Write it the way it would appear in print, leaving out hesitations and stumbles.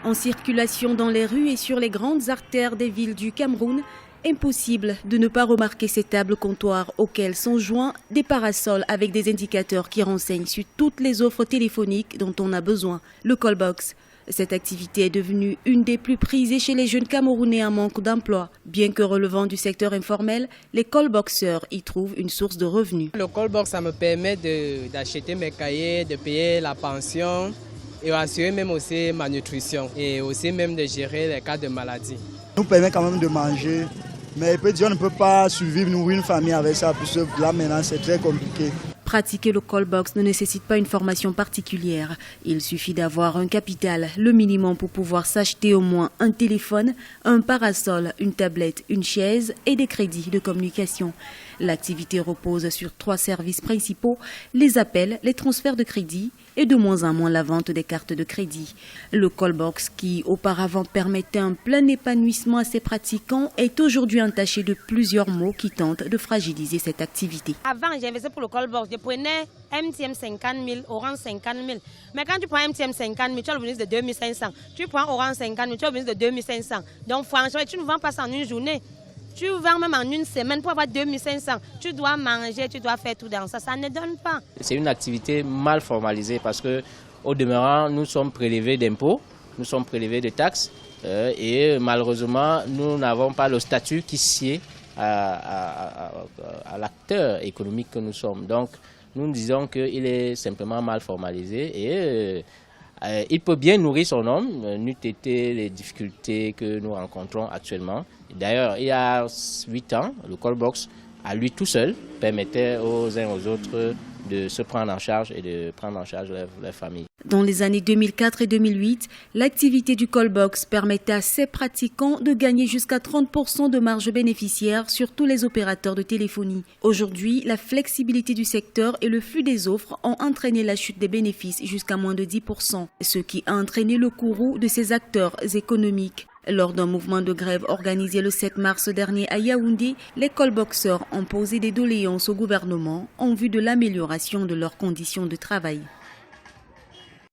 En circulation dans les rues et sur les grandes artères des villes du Cameroun, impossible de ne pas remarquer ces tables comptoirs auxquelles sont joints des parasols avec des indicateurs qui renseignent sur toutes les offres téléphoniques dont on a besoin. Le callbox. Cette activité est devenue une des plus prisées chez les jeunes Camerounais en manque d'emploi. Bien que relevant du secteur informel, les callboxeurs y trouvent une source de revenus. Le callbox, ça me permet d'acheter mes cahiers, de payer la pension et assurer même aussi ma nutrition et aussi même de gérer les cas de maladie. Ça nous permet quand même de manger, mais on ne peut pas survivre, nourrir une famille avec ça, puisque là maintenant c'est très compliqué. Pratiquer le callbox ne nécessite pas une formation particulière. Il suffit d'avoir un capital, le minimum pour pouvoir s'acheter au moins un téléphone, un parasol, une tablette, une chaise et des crédits de communication. L'activité repose sur 3 services principaux, les appels, les transferts de crédit et de moins en moins la vente des cartes de crédit. Le callbox, qui auparavant permettait un plein épanouissement à ses pratiquants, est aujourd'hui entaché de plusieurs maux qui tentent de fragiliser cette activité. Avant, j'investissais pour le callbox. Je prenais MTM 50 000, Orange 50 000. Mais quand tu prends MTM 50 000, tu as le bonus de 2500. Tu prends Orange 50 000, tu as le bonus de 2500. Donc franchement, tu ne vends pas ça en une journée. Tu vends même en une semaine pour avoir 2500. Tu dois manger, tu dois faire tout dans ça. Ça ne donne pas. C'est une activité mal formalisée parce qu'au demeurant, nous sommes prélevés d'impôts, nous sommes prélevés de taxes et malheureusement, nous n'avons pas le statut qui sied à l'acteur économique que nous sommes. Donc, nous disons qu'il est simplement mal formalisé et il peut bien nourrir son homme, n'eût été les difficultés que nous rencontrons actuellement. D'ailleurs, il y a 8 ans, le callbox, à lui tout seul, permettait aux uns aux autres de se prendre en charge et de prendre en charge leur famille. Dans les années 2004 et 2008, l'activité du callbox permettait à ses pratiquants de gagner jusqu'à 30% de marge bénéficiaire sur tous les opérateurs de téléphonie. Aujourd'hui, la flexibilité du secteur et le flux des offres ont entraîné la chute des bénéfices jusqu'à moins de 10%, ce qui a entraîné le courroux de ces acteurs économiques. Lors d'un mouvement de grève organisé le 7 mars dernier à Yaoundé, les callboxeurs ont posé des doléances au gouvernement en vue de l'amélioration de leurs conditions de travail.